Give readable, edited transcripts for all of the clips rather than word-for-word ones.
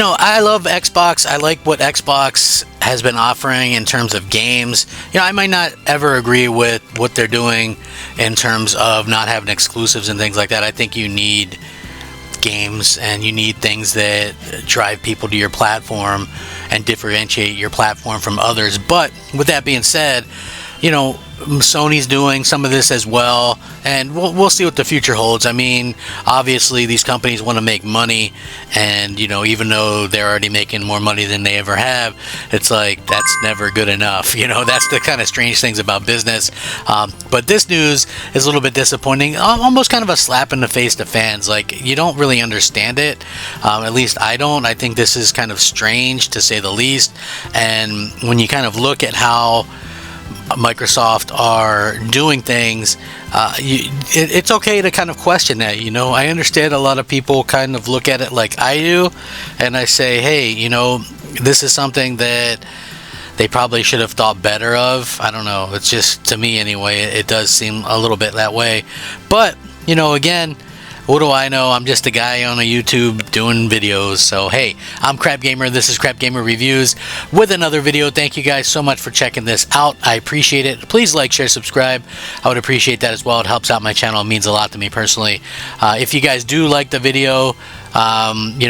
I love Xbox. I like what Xbox has been offering in terms of games. I might not ever agree with what they're doing in terms of not having exclusives and things like that. I think you need games and you need things that drive people to your platform and differentiate your platform from others. But with that being said, Sony's doing some of this as well, and we'll see what the future holds. I mean, obviously these companies want to make money, and even though they're already making more money than they ever have, it's like that's never good enough. That's the kind of strange things about business. But this news is a little bit disappointing, almost kind of a slap in the face to fans. Like, you don't really understand it. At least I don't. I think this is kind of strange, to say the least. And when you kind of look at how Microsoft are doing things, it's okay to kind of question that. I understand a lot of people kind of look at it like I do, and I say, hey, this is something that they probably should have thought better of. I don't know, it's just, to me anyway, it does seem a little bit that way. But again, what do I know? I'm just a guy on a YouTube doing videos. So hey, I'm Crap Gamer. This is Crap Gamer Reviews with another video. Thank you guys so much for checking this out. I appreciate it. Please like, share, subscribe. I would appreciate that as well. It helps out my channel. It means a lot to me personally. If you guys do like the video,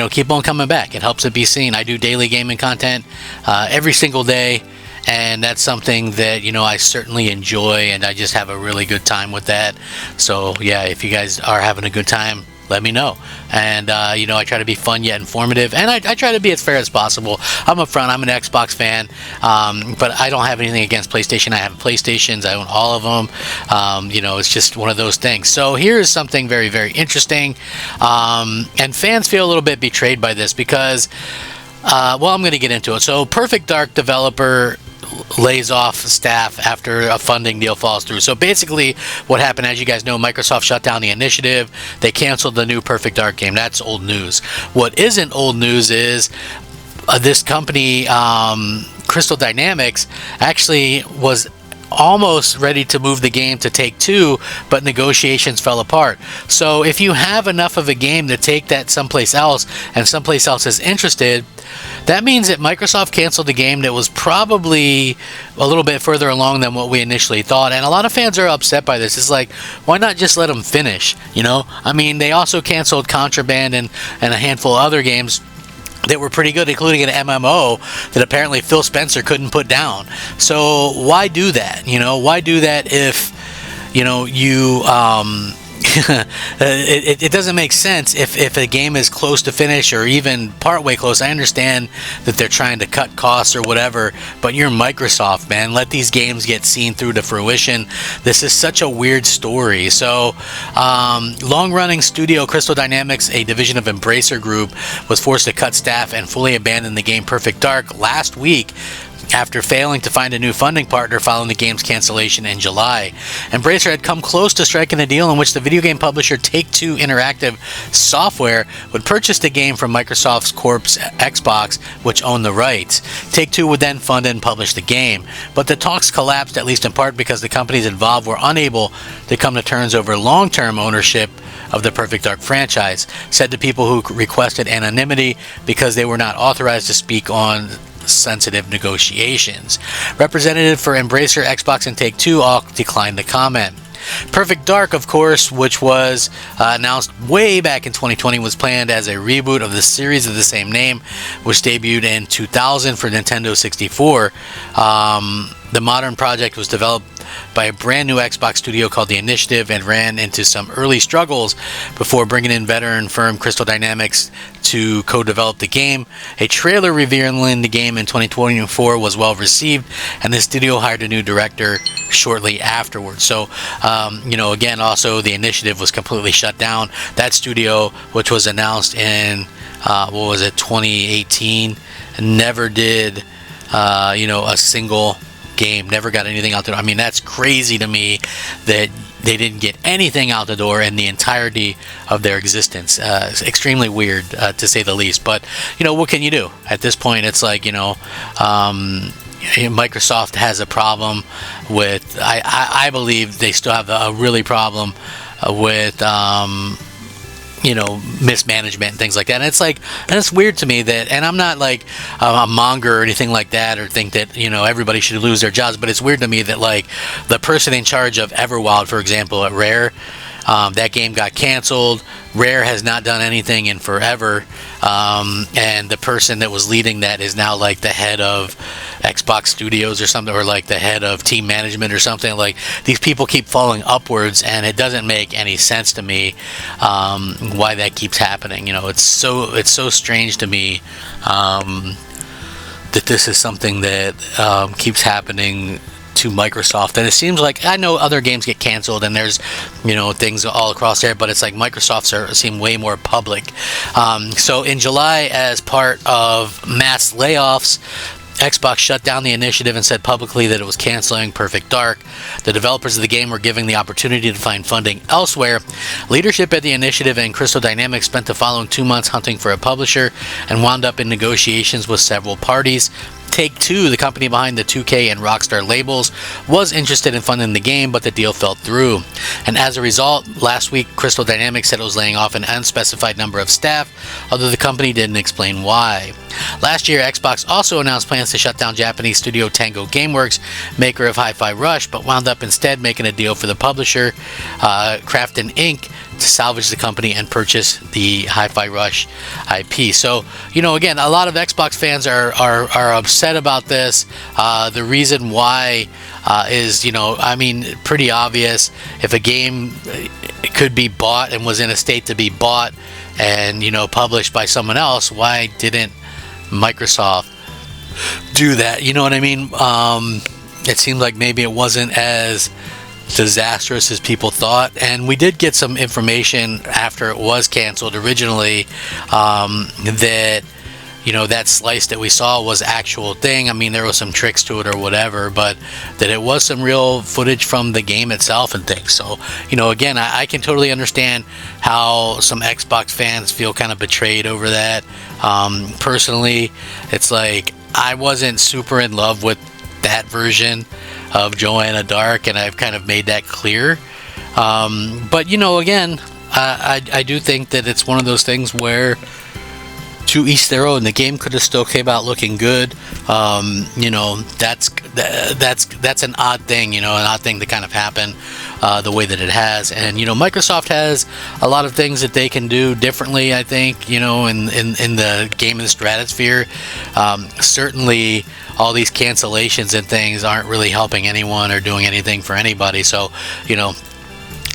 keep on coming back. It helps it be seen. I do daily gaming content every single day. And that's something that, I certainly enjoy, and I just have a really good time with that. So, yeah, if you guys are having a good time, let me know. And, I try to be fun yet informative, and I try to be as fair as possible. I'm upfront. I'm an Xbox fan, but I don't have anything against PlayStation. I have PlayStations. I own all of them. It's just one of those things. So here's something very, very interesting. And fans feel a little bit betrayed by this because, I'm going to get into it. So Perfect Dark developer lays off staff after a funding deal falls through. So basically what happened, as you guys know, Microsoft shut down the initiative. They canceled the new Perfect Dark game. That's old news. What isn't old news is this company, Crystal Dynamics, actually was almost ready to move the game to Take-Two, but negotiations fell apart. So if you have enough of a game to take that someplace else, and someplace else is interested, that means that Microsoft canceled the game that was probably a little bit further along than what we initially thought. And a lot of fans are upset by this. It's like, why not just let them finish? I mean, they also canceled Contraband and a handful of other games that were pretty good, including an MMO that apparently Phil Spencer couldn't put down. So why do that? Why do that if it doesn't make sense if a game is close to finish or even partway close. I understand that they're trying to cut costs or whatever, but you're Microsoft, man. Let these games get seen through to fruition. This is such a weird story. So long-running studio Crystal Dynamics, a division of Embracer Group, was forced to cut staff and fully abandon the game Perfect Dark last week after failing to find a new funding partner following the game's cancellation in July. Embracer had come close to striking a deal in which the video game publisher Take-Two Interactive Software would purchase the game from Microsoft's Corp's Xbox, which owned the rights. Take-Two would then fund and publish the game. But the talks collapsed, at least in part because the companies involved were unable to come to terms over long-term ownership of the Perfect Dark franchise, said to people who requested anonymity because they were not authorized to speak on sensitive negotiations. Representative for Embracer, Xbox, and Take-Two all declined to comment. Perfect Dark, of course, which was announced way back in 2020, was planned as a reboot of the series of the same name, which debuted in 2000 for Nintendo 64. The modern project was developed by a brand new Xbox studio called The Initiative and ran into some early struggles before bringing in veteran firm Crystal Dynamics to co-develop the game. A trailer revealing the game in 2024 was well received, and the studio hired a new director shortly afterwards. So, again, also The Initiative was completely shut down. That studio, which was announced in, 2018, never did, a single game, never got anything out there. I mean, that's crazy to me that they didn't get anything out the door in the entirety of their existence. It's extremely weird, to say the least. But, what can you do? At this point, it's like, Microsoft has a problem with, I believe they still have a really problem with, mismanagement and things like that. And it's like, and it's weird to me that, and I'm not like a monger or anything like that, or think that everybody should lose their jobs, but it's weird to me that like the person in charge of Everwild, for example, at Rare, that game got canceled. Rare has not done anything in forever, and the person that was leading that is now like the head of Xbox Studios or something, or like the head of team management or something. Like, these people keep falling upwards, and it doesn't make any sense to me why that keeps happening. It's so strange to me that this is something that keeps happening to Microsoft. And it seems like, I know other games get canceled and there's things all across there, but it's like Microsoft's seem way more public. So in July, as part of mass layoffs, Xbox shut down the initiative and said publicly that it was canceling Perfect Dark. The developers of the game were given the opportunity to find funding elsewhere. Leadership at the initiative and Crystal Dynamics spent the following 2 months hunting for a publisher and wound up in negotiations with several parties. Take-Two, the company behind the 2K and Rockstar labels, was interested in funding the game, but the deal fell through. And as a result, last week, Crystal Dynamics said it was laying off an unspecified number of staff, although the company didn't explain why. Last year, Xbox also announced plans to shut down Japanese studio Tango Gameworks, maker of Hi-Fi Rush, but wound up instead making a deal for the publisher, Crafton Inc., to salvage the company and purchase the Hi-Fi Rush IP. So, again, a lot of Xbox fans are upset about this. The reason why is, pretty obvious. If a game could be bought and was in a state to be bought and, published by someone else, why didn't Microsoft do that? You know what I mean? It seemed like maybe it wasn't as disastrous as people thought, and we did get some information after it was canceled originally that that slice that we saw was actual thing. I mean, there was some tricks to it or whatever, but that it was some real footage from the game itself and things. So again, I can totally understand how some Xbox fans feel kind of betrayed over that. Personally, it's like, I wasn't super in love with that version of Joanna Dark, and I've kind of made that clear. But again, I do think that it's one of those things where, to each their own. The game could have still came out looking good. That's an odd thing, an odd thing to kind of happen the way that it has. And Microsoft has a lot of things that they can do differently, I think, in the game of the stratosphere. Certainly all these cancellations and things aren't really helping anyone or doing anything for anybody. So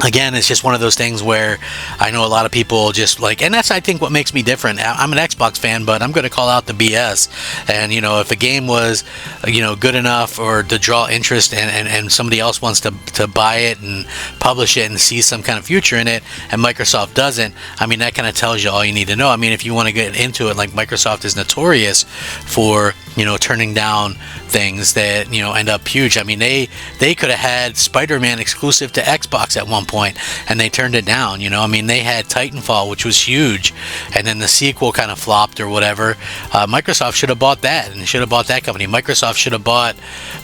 again, it's just one of those things where I know a lot of people just like, and that's, I think, what makes me different. I'm an Xbox fan, but I'm going to call out the BS. And, if a game was, good enough or to draw interest and somebody else wants to buy it and publish it and see some kind of future in it, and Microsoft doesn't, I mean, that kind of tells you all you need to know. I mean, if you want to get into it, like, Microsoft is notorious for, turning down things that, end up huge. I mean, they could have had Spider-Man exclusive to Xbox at one point, and they turned it down. I mean, they had Titanfall, which was huge, and then the sequel kind of flopped or whatever. Microsoft should have bought that, and should have bought that company. Microsoft should have bought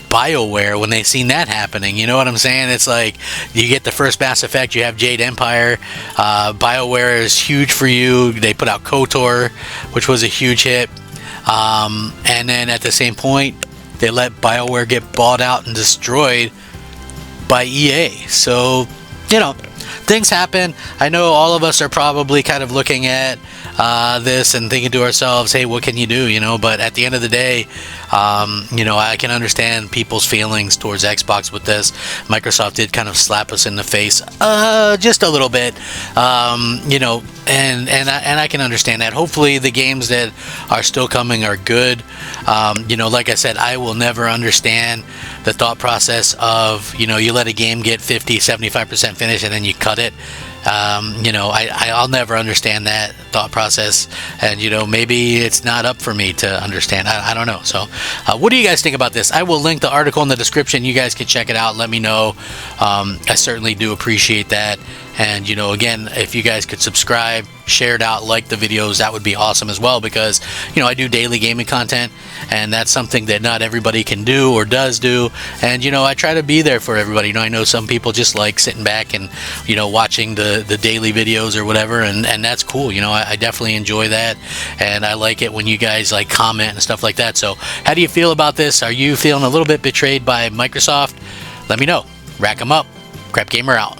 BioWare when they seen that happening. You know what I'm saying? It's like, you get the first Mass Effect, you have Jade Empire. BioWare is huge for you. They put out KOTOR, which was a huge hit. And then at the same point, they let BioWare get bought out and destroyed by EA. So, things happen. I know all of us are probably kind of looking at this and thinking to ourselves, hey, what can you do? But at the end of the day, I can understand people's feelings towards Xbox with this. Microsoft did kind of slap us in the face just a little bit, and I can understand that. Hopefully the games that are still coming are good. Like I said, I will never understand the thought process of, you let a game get 50-75% finished and then you cut it. I'll never understand that thought process, and maybe it's not up for me to understand. I don't know. So what do you guys think about this? I will link the article in the description. You guys can check it out. Let me know. I certainly do appreciate that. And you know, again, if you guys could subscribe, share it out, like the videos, that would be awesome as well, because you know, I do daily gaming content, and that's something that not everybody can do or does do. And you know, I try to be there for everybody. You know, I know some people just like sitting back and, you know, watching the daily videos or whatever, and that's cool. You know, I definitely enjoy that, and I like it when you guys like comment and stuff like that. So how do you feel about this? Are you feeling a little bit betrayed by Microsoft? Let me know. Rack 'em up. Crap Gamer out.